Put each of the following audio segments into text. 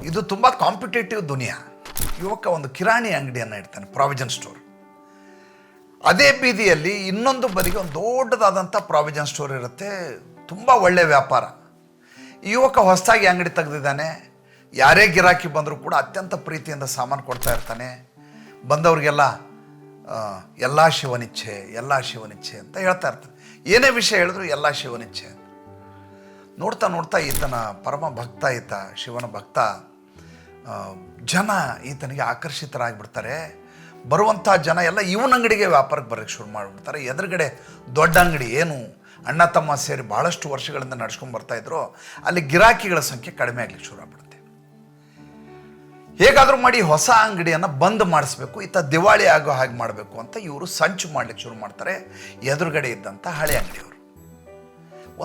ಇದು ತುಂಬ ಕಾಂಪಿಟೇಟಿವ್ ದುನಿಯಾ. ಯುವಕ ಒಂದು ಕಿರಾಣಿ ಅಂಗಡಿಯನ್ನು ಇಡ್ತಾನೆ, ಪ್ರಾವಿಜನ್ ಸ್ಟೋರ್. ಅದೇ ಬೀದಿಯಲ್ಲಿ ಇನ್ನೊಂದು ಬದಿಗೆ ಒಂದು ದೊಡ್ಡದಾದಂಥ ಪ್ರಾವಿಜನ್ ಸ್ಟೋರ್ ಇರುತ್ತೆ, ತುಂಬ ಒಳ್ಳೆಯ ವ್ಯಾಪಾರ. ಈ ಯುವಕ ಹೊಸದಾಗಿ ಅಂಗಡಿ ತೆಗೆದಿದ್ದಾನೆ. ಯಾರೇ ಗಿರಾಕಿ ಬಂದರೂ ಕೂಡ ಅತ್ಯಂತ ಪ್ರೀತಿಯಿಂದ ಸಾಮಾನು ಕೊಡ್ತಾ ಇರ್ತಾನೆ. ಬಂದವ್ರಿಗೆಲ್ಲ ಎಲ್ಲ ಶಿವನಿಚ್ಛೆ, ಎಲ್ಲ ಶಿವನಿಚ್ಛೆ ಅಂತ ಹೇಳ್ತಾ ಇರ್ತಾನೆ. ಏನೇ ವಿಷಯ ಹೇಳಿದ್ರು ಎಲ್ಲ ಶಿವನಿಚ್ಛೆ. ನೋಡ್ತಾ ನೋಡ್ತಾ ಈತನ ಪರಮ ಭಕ್ತ, ಈತ ಶಿವನ ಭಕ್ತ, ಜನ ಈತನಿಗೆ ಆಕರ್ಷಿತರಾಗಿಬಿಡ್ತಾರೆ. ಬರುವಂಥ ಜನ ಎಲ್ಲ ಇವನ ಅಂಗಡಿಗೆ ವ್ಯಾಪಾರಕ್ಕೆ ಬರೋಕ್ಕೆ ಶುರು ಮಾಡಿಬಿಡ್ತಾರೆ. ಎದುರುಗಡೆ ದೊಡ್ಡ ಅಂಗಡಿ ಏನು ಅಣ್ಣ ತಮ್ಮ ಸೇರಿ ಭಾಳಷ್ಟು ವರ್ಷಗಳಿಂದ ನಡ್ಸ್ಕೊಂಡು ಬರ್ತಾಯಿದ್ರು, ಅಲ್ಲಿ ಗಿರಾಕಿಗಳ ಸಂಖ್ಯೆ ಕಡಿಮೆ ಆಗಲಿಕ್ಕೆ ಶುರು ಆಗ್ಬಿಡುತ್ತೆ. ಹೇಗಾದರೂ ಮಾಡಿ ಹೊಸ ಅಂಗಡಿಯನ್ನು ಬಂದ್ ಮಾಡಿಸ್ಬೇಕು, ಈತ ದಿವಾಳಿ ಆಗೋ ಹಾಗೆ ಮಾಡಬೇಕು ಅಂತ ಇವರು ಸಂಚು ಮಾಡಲಿಕ್ಕೆ ಶುರು ಮಾಡ್ತಾರೆ. ಎದುರುಗಡೆ ಇದ್ದಂಥ ಹಳೆ ಅಂಗಡಿಯವರು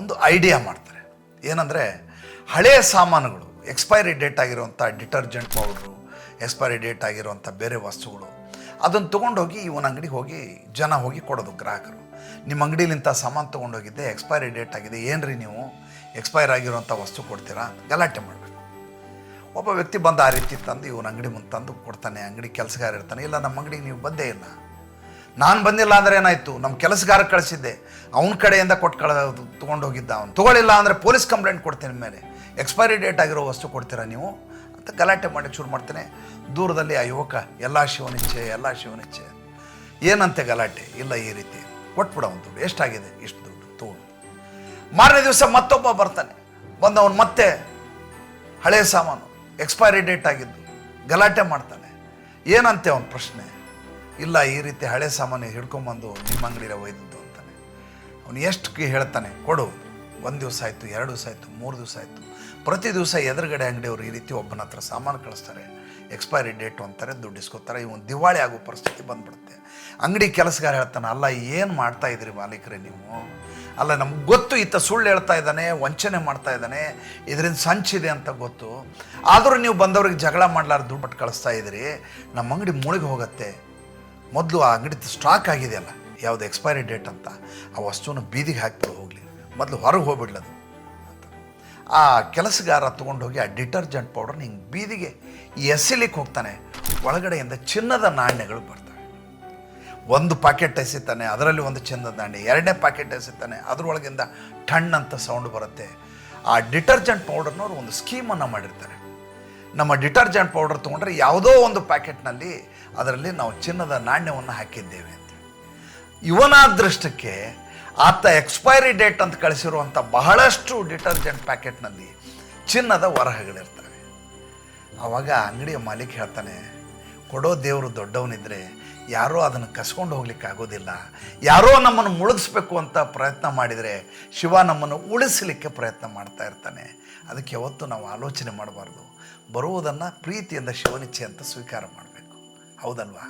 ಒಂದು ಐಡಿಯಾ ಮಾಡ್ತಾರೆ. ಏನಂದರೆ, ಹಳೆಯ ಸಾಮಾನುಗಳು, ಎಕ್ಸ್ಪೈರಿ ಡೇಟ್ ಆಗಿರುವಂಥ ಡಿಟರ್ಜೆಂಟ್ ಪೌಡ್ರು, ಎಕ್ಸ್ಪೈರಿ ಡೇಟ್ ಆಗಿರುವಂಥ ಬೇರೆ ವಸ್ತುಗಳು, ಅದನ್ನು ತೊಗೊಂಡೋಗಿ ಇವನ ಅಂಗಡಿಗೆ ಹೋಗಿ ಜನ ಹೋಗಿ ಕೊಡೋದು ಗ್ರಾಹಕರು. ನಿಮ್ಮ ಅಂಗಡಿಲಿಂಥ ಸಾಮಾನು ತೊಗೊಂಡೋಗಿದ್ದೆ, ಎಕ್ಸ್ಪೈರಿ ಡೇಟ್ ಆಗಿದೆ, ಏನ್ರಿ ನೀವು ಎಕ್ಸ್ಪೈರ್ ಆಗಿರುವಂಥ ವಸ್ತು ಕೊಡ್ತೀರಾ ಅಂತ ಗಲಾಟೆ ಮಾಡಬೇಕು. ಒಬ್ಬ ವ್ಯಕ್ತಿ ಬಂದು ಆ ರೀತಿ ತಂದು ಇವನ ಅಂಗಡಿ ಮುಂದೆ ತಂದು ಕೊಡ್ತಾನೆ. ಅಂಗಡಿ ಕೆಲಸಗಾರ ಇರ್ತಾನೆ, ಇಲ್ಲ ನಮ್ಮ ಅಂಗಡಿಗೆ ನೀವು ಬಂದೇ ಇಲ್ಲ. ನಾನು ಬಂದಿಲ್ಲ ಅಂದರೆ ಏನಾಯಿತು, ನಮ್ಮ ಕೆಲಸಗಾರ ಕಳಿಸಿದ್ದೆ, ಅವನ ಕಡೆಯಿಂದ ತೊಗೊಂಡೋಗಿದ್ದ, ಅವನು ತೊಗೊಳ್ಳಿಲ್ಲ ಅಂದರೆ ಪೊಲೀಸ್ ಕಂಪ್ಲೇಂಟ್ ಕೊಡ್ತೀನಿ ಮೇಲೆ, ಎಕ್ಸ್ಪೈರಿ ಡೇಟ್ ಆಗಿರೋ ವಸ್ತು ಕೊಡ್ತೀರಾ ನೀವು ಅಂತ ಗಲಾಟೆ ಮಾಡಿ ಶುರು ಮಾಡ್ತೇನೆ. ದೂರದಲ್ಲಿ ಆ ಯುವಕ ಎಲ್ಲ ಶಿವನಿಚ್ಛೆ, ಎಲ್ಲ ಶಿವನಿಚ್ಛೆ. ಏನಂತೆ ಗಲಾಟೆ, ಇಲ್ಲ ಈ ರೀತಿ ಕೊಟ್ಬಿಡ ಒಂದು ದುಡ್ಡು, ಎಷ್ಟಾಗಿದೆ ಇಷ್ಟು ದುಡ್ಡು ತೊಗೊಂಡು. ಮಾರನೇ ದಿವಸ ಮತ್ತೊಬ್ಬ ಬರ್ತಾನೆ, ಬಂದವನು ಮತ್ತೆ ಹಳೆಯ ಸಾಮಾನು ಎಕ್ಸ್ಪೈರಿ ಡೇಟ್ ಆಗಿದ್ದು, ಗಲಾಟೆ ಮಾಡ್ತಾನೆ. ಏನಂತೆ ಅವನ ಪ್ರಶ್ನೆ, ಇಲ್ಲ ಈ ರೀತಿ ಹಳೆ ಸಾಮಾನು ಹಿಡ್ಕೊಂಬಂದು ನಿಮ್ಮ ಅಂಗಡಿಗೆ ಒಯ್ದದ್ದು ಅಂತಾನೆ. ಅವನು ಎಷ್ಟು ಹೇಳ್ತಾನೆ, ಕೊಡು. 1 ದಿವಸ ಆಯಿತು, 2 ದಿವಸ ಆಯಿತು, 3 ದಿವಸ ಆಯಿತು. ಪ್ರತಿ ದಿವಸ ಎದುರುಗಡೆ ಅಂಗಡಿಯವರು ಈ ರೀತಿ ಒಬ್ಬನ ಹತ್ರ ಸಾಮಾನು ಕಳಿಸ್ತಾರೆ, ಎಕ್ಸ್ಪೈರಿ ಡೇಟು ಅಂತಾರೆ, ದುಡ್ಡು ಇಸ್ಕೊತಾರೆ. ಇವನು ದಿವಾಳಿ ಆಗೋ ಪರಿಸ್ಥಿತಿ ಬಂದ್ಬಿಡುತ್ತೆ. ಅಂಗಡಿ ಕೆಲಸಗಾರ ಹೇಳ್ತಾನೆ, ಅಲ್ಲ ಏನು ಮಾಡ್ತಾ ಇದ್ರಿ ಮಾಲೀಕರೇ ನೀವು, ಅಲ್ಲ ನಮ್ಗೆ ಗೊತ್ತು ಈತ ಸುಳ್ಳು ಹೇಳ್ತಾ ಇದ್ದಾನೆ, ವಂಚನೆ ಮಾಡ್ತಾ ಇದ್ದಾನೆ, ಇದರಿಂದ ಸಂಚಿದೆ ಅಂತ ಗೊತ್ತು, ಆದರೂ ನೀವು ಬಂದವ್ರಿಗೆ ಜಗಳ ಮಾಡಲಾರ ದುಡ್ಡು ಪಟ್ಟು ಕಳಿಸ್ತಾ ಇದ್ದೀರಿ, ನಮ್ಮ ಅಂಗಡಿ ಮುಳುಗಿ ಹೋಗುತ್ತೆ. ಮೊದಲು ಆ ಅಂಗಡಿ ಸ್ಟಾಕ್ ಆಗಿದೆಯಲ್ಲ, ಯಾವುದು ಎಕ್ಸ್ಪೈರಿ ಡೇಟ್ ಅಂತ, ಆ ವಸ್ತುವನ್ನು ಬೀದಿಗೆ ಹಾಕ್ಬಿಡು ಹೋಗಲಿ, ಮೊದಲು ಹೊರಗೆ ಹೋಗ್ಬಿಡ್ಲದು ಅಂತ. ಆ ಕೆಲಸಗಾರ ತೊಗೊಂಡೋಗಿ ಆ ಡಿಟರ್ಜೆಂಟ್ ಪೌಡರ್ನ ಹಿಂಗೆ ಬೀದಿಗೆ ಎಸಿಲಿಕ್ಕೆ ಹೋಗ್ತಾನೆ. ಒಳಗಡೆಯಿಂದ ಚಿನ್ನದ ನಾಣ್ಯಗಳು ಬರ್ತವೆ. 1 ಪ್ಯಾಕೆಟ್ ಎಸಿತಾನೆ, ಅದರಲ್ಲಿ ಒಂದು ಚಿನ್ನದ ನಾಣ್ಯ. 2ನೇ ಪ್ಯಾಕೆಟ್ ಎಸಿತಾನೆ, ಅದರೊಳಗಿಂದ ಟಣ್ ಅಂತ ಸೌಂಡ್ ಬರುತ್ತೆ. ಆ ಡಿಟರ್ಜೆಂಟ್ ಪೌಡರ್ನವ್ರು ಒಂದು ಸ್ಕೀಮನ್ನು ಮಾಡಿರ್ತಾರೆ. ನಮ್ಮ ಡಿಟರ್ಜೆಂಟ್ ಪೌಡರ್ ತೊಗೊಂಡ್ರೆ ಯಾವುದೋ ಒಂದು ಪ್ಯಾಕೆಟ್ನಲ್ಲಿ ಅದರಲ್ಲಿ ನಾವು ಚಿನ್ನದ ನಾಣ್ಯವನ್ನು ಹಾಕಿದ್ದೇವೆ ಅಂತ. ಇವನ ಅದೃಷ್ಟಕ್ಕೆ ಆತ ಎಕ್ಸ್ಪೈರಿ ಡೇಟ್ ಅಂತ ಕಳಿಸಿರುವಂಥ ಬಹಳಷ್ಟು ಡಿಟರ್ಜೆಂಟ್ ಪ್ಯಾಕೆಟ್ನಲ್ಲಿ ಚಿನ್ನದ ವರಹಗಳಿರ್ತವೆ. ಆವಾಗ ಅಂಗಡಿಯ ಮಾಲೀಕ ಹೇಳ್ತಾನೆ, ಕೊಡೋ ದೇವರು ದೊಡ್ಡವನಿದ್ರೆ ಯಾರೋ ಅದನ್ನು ಕಸ್ಕೊಂಡು ಹೋಗ್ಲಿಕ್ಕೆ ಆಗೋದಿಲ್ಲ, ಯಾರೋ ನಮ್ಮನ್ನು ಮುಳುಗಿಸ್ಬೇಕು ಅಂತ ಪ್ರಯತ್ನ ಮಾಡಿದರೆ ಶಿವ ನಮ್ಮನ್ನು ಉಳಿಸಲಿಕ್ಕೆ ಪ್ರಯತ್ನ ಮಾಡ್ತಾ ಇರ್ತಾನೆ. ಅದಕ್ಕೆ ಯಾವತ್ತೂ ನಾವು ಆಲೋಚನೆ ಮಾಡಬಾರ್ದು, ಬರುವುದನ್ನು ಪ್ರೀತಿಯಿಂದ ಶಿವನಿಚ್ಛೆ ಅಂತ ಸ್ವೀಕಾರ ಮಾಡಬೇಕು. ಹೌದಲ್ವಾ?